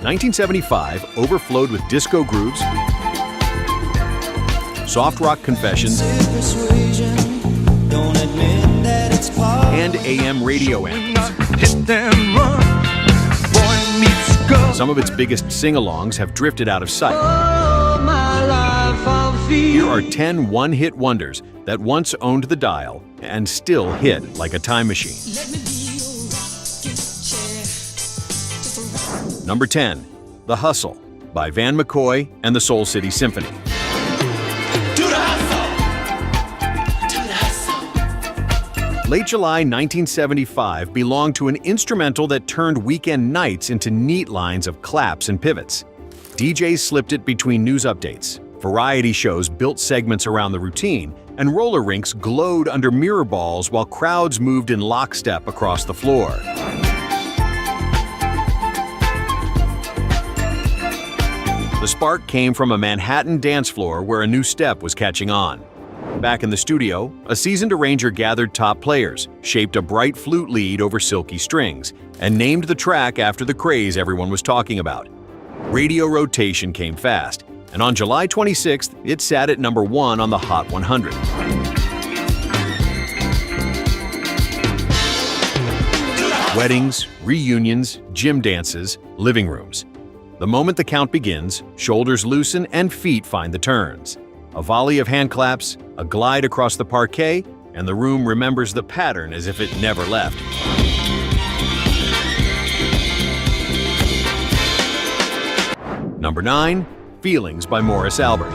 1975 overflowed with disco grooves, soft rock confessions, and AM radio anthems. Some of its biggest sing-alongs have drifted out of sight. Here are 10 one-hit wonders that once owned the dial and still hit like a time machine. Number 10, The Hustle by Van McCoy and the Soul City Symphony. Late July 1975 belonged to an instrumental that turned weekend nights into neat lines of claps and pivots. DJs slipped it between news updates, variety shows built segments around the routine, and roller rinks glowed under mirror balls while crowds moved in lockstep across the floor. The spark came from a Manhattan dance floor where a new step was catching on. Back in the studio, a seasoned arranger gathered top players, shaped a bright flute lead over silky strings, and named the track after the craze everyone was talking about. Radio rotation came fast, and on July 26th, it sat at number 1 on the Hot 100. Weddings, reunions, gym dances, living rooms. The moment the count begins, shoulders loosen and feet find the turns. A volley of hand claps, a glide across the parquet, and the room remembers the pattern as if it never left. Number 9, Feelings by Morris Albert.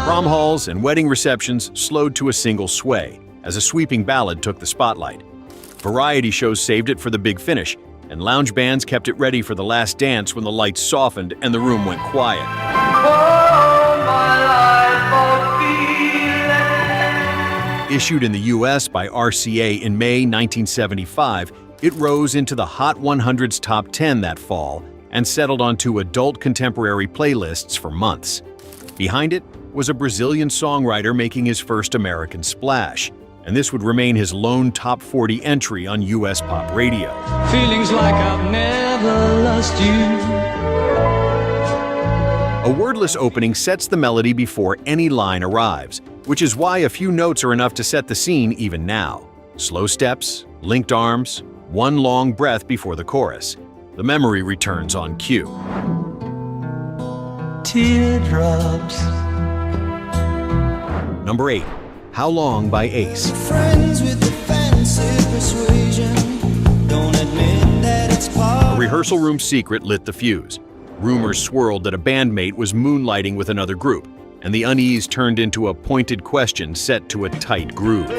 Prom halls and wedding receptions slowed to a single sway as a sweeping ballad took the spotlight. Variety shows saved it for the big finish, and lounge bands kept it ready for the last dance when the lights softened and the room went quiet. Issued in the US by RCA in May 1975, it rose into the Hot 100's top 10 that fall and settled onto adult contemporary playlists for months. Behind it was a Brazilian songwriter making his first American splash, and this would remain his lone top 40 entry on US pop radio. Feelings like I've never lost you. A wordless opening sets the melody before any line arrives, which is why a few notes are enough to set the scene even now. Slow steps, linked arms, one long breath before the chorus. The memory returns on cue. Teardrops. Number 8, How Long by Ace. A rehearsal room secret lit the fuse. Rumors swirled that a bandmate was moonlighting with another group, and the unease turned into a pointed question set to a tight groove.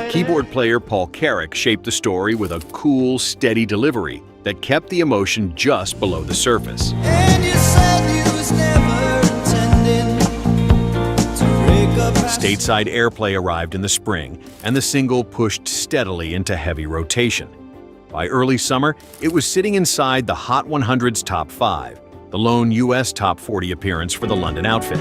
Keyboard player Paul Carrick shaped the story with a cool, steady delivery that kept the emotion just below the surface. Stateside airplay arrived in the spring, and the single pushed steadily into heavy rotation. By early summer, it was sitting inside the Hot 100's top 5, the lone US top 40 appearance for the London outfit.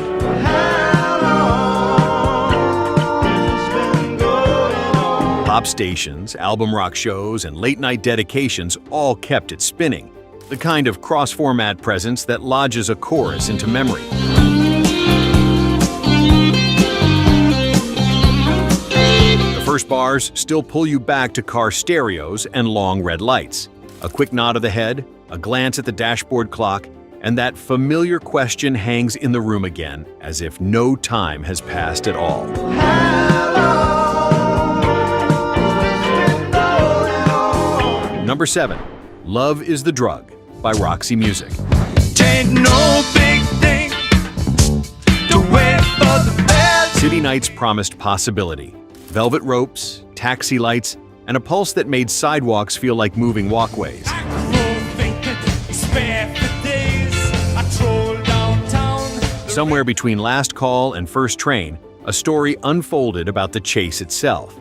Pop stations, album rock shows, and late-night dedications all kept it spinning, the kind of cross-format presence that lodges a chorus into memory. The first bars still pull you back to car stereos and long red lights. A quick nod of the head, a glance at the dashboard clock, and that familiar question hangs in the room again, as if no time has passed at all. Number 7, Love is the Drug by Roxy Music. Ain't no big thing to wait for the best. City nights promised possibility. Velvet ropes, taxi lights, and a pulse that made sidewalks feel like moving walkways. Somewhere between Last Call and First Train, a story unfolded about the chase itself.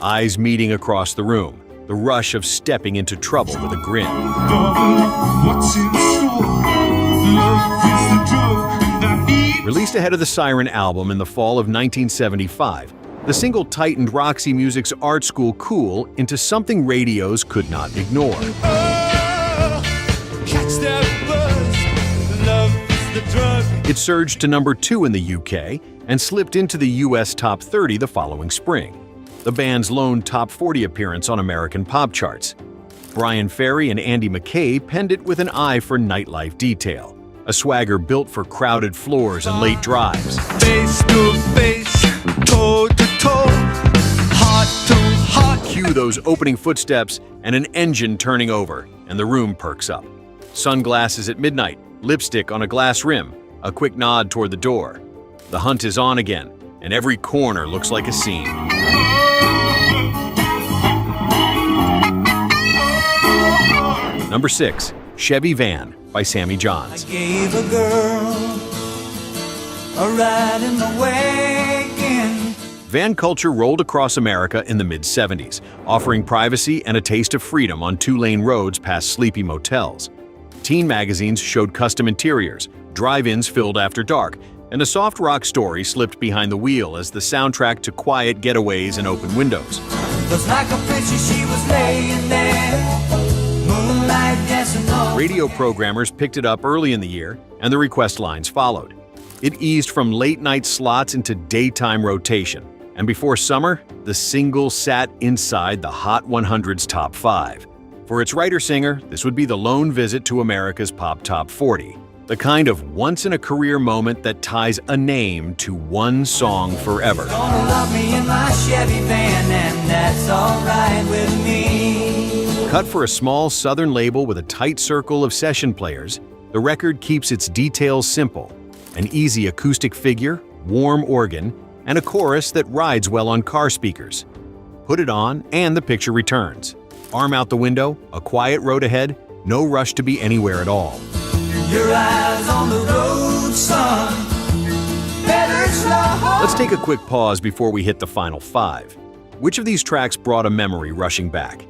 Eyes meeting across the room, the rush of stepping into trouble with a grin. What's in store? Love is the drug that Released ahead of the Siren album in the fall of 1975, the single tightened Roxy Music's art school cool into something radios could not ignore. It surged to number 2 in the UK and slipped into the US top 30 the following spring, the band's lone top 40 appearance on American pop charts. Bryan Ferry and Andy McCabe penned it with an eye for nightlife detail, a swagger built for crowded floors and late drives. Face to face, toe to toe, heart to heart. Cue those opening footsteps and an engine turning over, and the room perks up. Sunglasses at midnight, lipstick on a glass rim, a quick nod toward the door. The hunt is on again, and every corner looks like a scene. Number 6, Chevy Van by Sammy Johns. I gave a girl a ride in the wagon. Van culture rolled across America in the mid-70s, offering privacy and a taste of freedom on two-lane roads past sleepy motels. Teen magazines showed custom interiors, drive-ins filled after dark, and a soft rock story slipped behind the wheel as the soundtrack to quiet getaways and open windows. Just like a picture, she was laying there, moonlight dancing on. Radio programmers picked it up early in the year, and the request lines followed. It eased from late-night slots into daytime rotation, and before summer, the single sat inside the Hot 100's top 5. For its writer-singer, this would be the lone visit to America's Pop Top 40, the kind of once-in-a-career moment that ties a name to one song forever. Gonna love me in my Chevy van, and that's all right with me. Cut for a small southern label with a tight circle of session players, the record keeps its details simple: an easy acoustic figure, warm organ, and a chorus that rides well on car speakers. Put it on, and the picture returns. Arm out the window, a quiet road ahead, no rush to be anywhere at all. Your eyes on the road, son. Better slow. Let's take a quick pause before we hit the final 5. Which of these tracks brought a memory rushing back?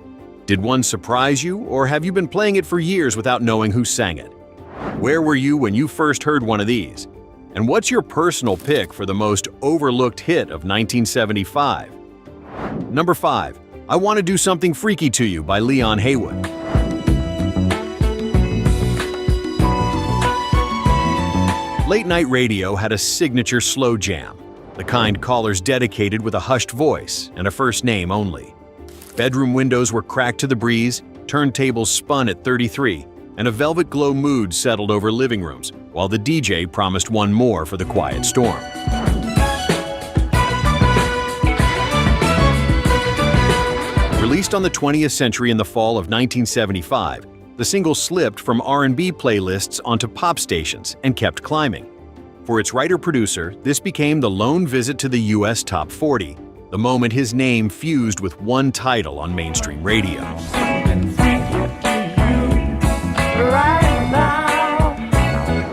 Did one surprise you, or have you been playing it for years without knowing who sang it? Where were you when you first heard one of these? And what's your personal pick for the most overlooked hit of 1975? Number 5, I Want to Do Something Freaky to You by Leon Haywood. Late-night radio had a signature slow jam, the kind callers dedicated with a hushed voice and a first name only. Bedroom windows were cracked to the breeze, turntables spun at 33, and a velvet glow mood settled over living rooms, while the DJ promised one more for the quiet storm. Released on the 20th Century in the fall of 1975, the single slipped from R&B playlists onto pop stations and kept climbing. For its writer-producer, this became the lone visit to the US Top 40, the moment his name fused with one title on mainstream radio.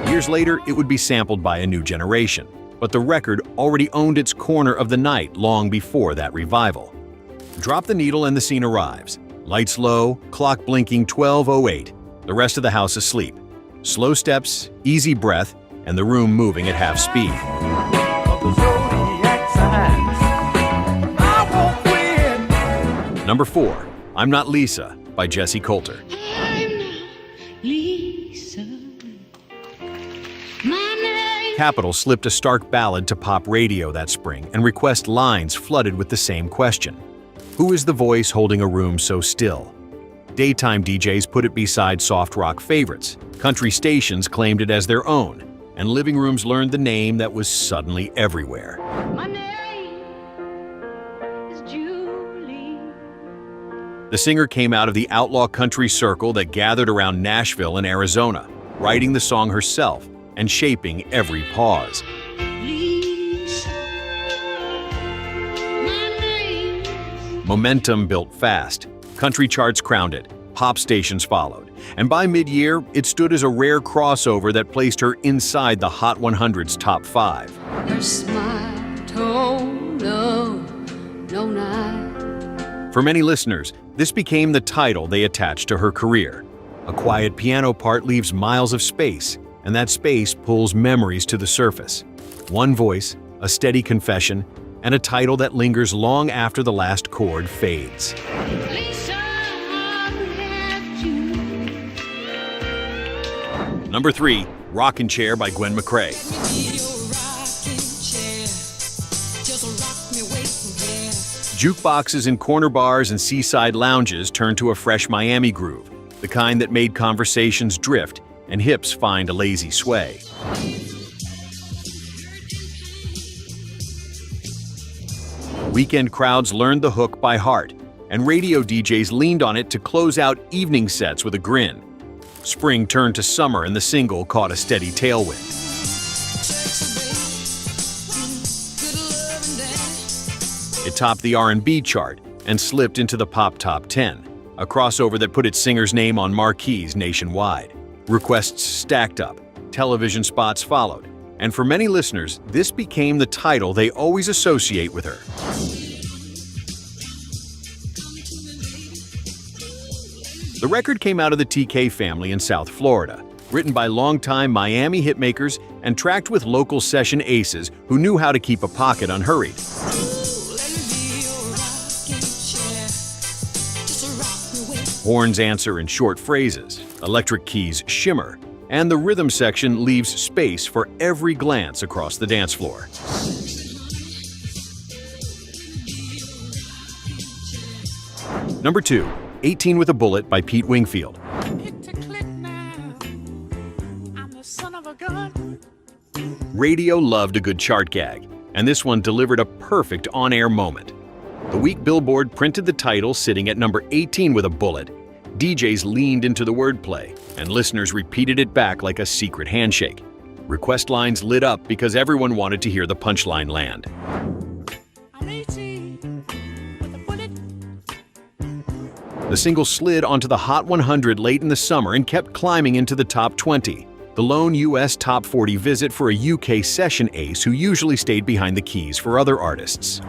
Years later, it would be sampled by a new generation, but the record already owned its corner of the night long before that revival. Drop the needle and the scene arrives. Lights low, clock blinking 12:08, the rest of the house asleep. Slow steps, easy breath, and the room moving at half speed. Number 4, I'm Not Lisa by Jessi Colter. Capitol slipped a stark ballad to pop radio that spring, and request lines flooded with the same question. Who is the voice holding a room so still? Daytime DJs put it beside soft rock favorites, country stations claimed it as their own, and living rooms learned the name that was suddenly everywhere. My name is Julie. The singer came out of the outlaw country circle that gathered around Nashville and Arizona, writing the song herself and shaping every pause. Momentum built fast. Country charts crowned it, pop stations followed, and by mid-year, it stood as a rare crossover that placed her inside the Hot 100's top 5. Your smile told of no night. For many listeners, this became the title they attached to her career. A quiet piano part leaves miles of space, and that space pulls memories to the surface. One voice, a steady confession, and a title that lingers long after the last chord fades. Number 3, Rockin' Chair by Gwen McCraeh. Jukeboxes in corner bars and seaside lounges turn to a fresh Miami groove, the kind that made conversations drift and hips find a lazy sway. Weekend crowds learned the hook by heart, and radio DJs leaned on it to close out evening sets with a grin. Spring turned to summer and the single caught a steady tailwind. It topped the R&B chart and slipped into the Pop Top 10, a crossover that put its singer's name on marquees nationwide. Requests stacked up, television spots followed, and for many listeners, this became the title they always associate with her. The record came out of the TK family in South Florida, written by longtime Miami hitmakers and tracked with local session aces who knew how to keep a pocket unhurried. Horns answer in short phrases, electric keys shimmer, and the rhythm section leaves space for every glance across the dance floor. Number 2, 18 with a Bullet by Pete Wingfield. Radio loved a good chart gag, and this one delivered a perfect on-air moment. The week Billboard printed the title sitting at number 18 with a bullet. DJs leaned into the wordplay, and listeners repeated it back like a secret handshake. Request lines lit up because everyone wanted to hear the punchline land. The single slid onto the Hot 100 late in the summer and kept climbing into the top 20, the lone U.S. top 40 visit for a UK session ace who usually stayed behind the keys for other artists.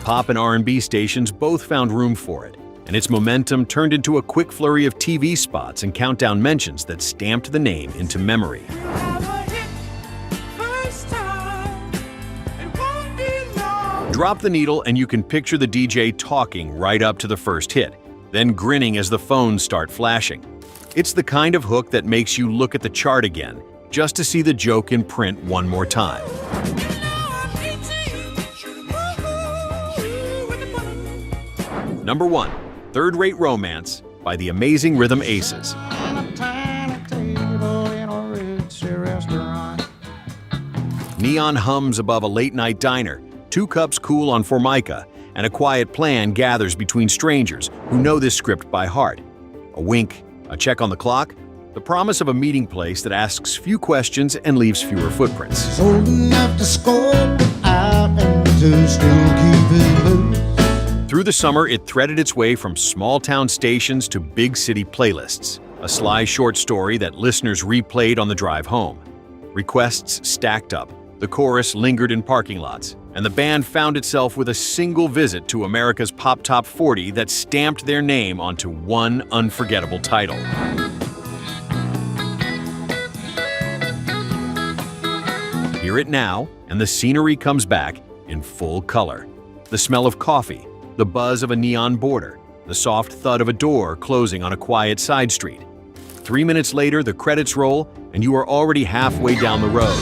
Pop and R&B stations both found room for it, and its momentum turned into a quick flurry of TV spots and countdown mentions that stamped the name into memory. Drop the needle and you can picture the DJ talking right up to the first hit, then grinning as the phones start flashing. It's the kind of hook that makes you look at the chart again, just to see the joke in print one more time. Number 1, Third-Rate Romance by the Amazing Rhythm Aces. Neon hums above a late-night diner, 2 cups cool on Formica, and a quiet plan gathers between strangers who know this script by heart. A wink, a check on the clock, the promise of a meeting place that asks few questions and leaves fewer footprints. Old enough to score out and to still keep it loose. Through the summer, it threaded its way from small-town stations to big-city playlists, a sly short story that listeners replayed on the drive home. Requests stacked up, the chorus lingered in parking lots, and the band found itself with a single visit to America's Pop Top 40 that stamped their name onto one unforgettable title. Hear it now, and the scenery comes back in full color. The smell of coffee, the buzz of a neon border, the soft thud of a door closing on a quiet side street. 3 minutes later, the credits roll, and you are already halfway down the road.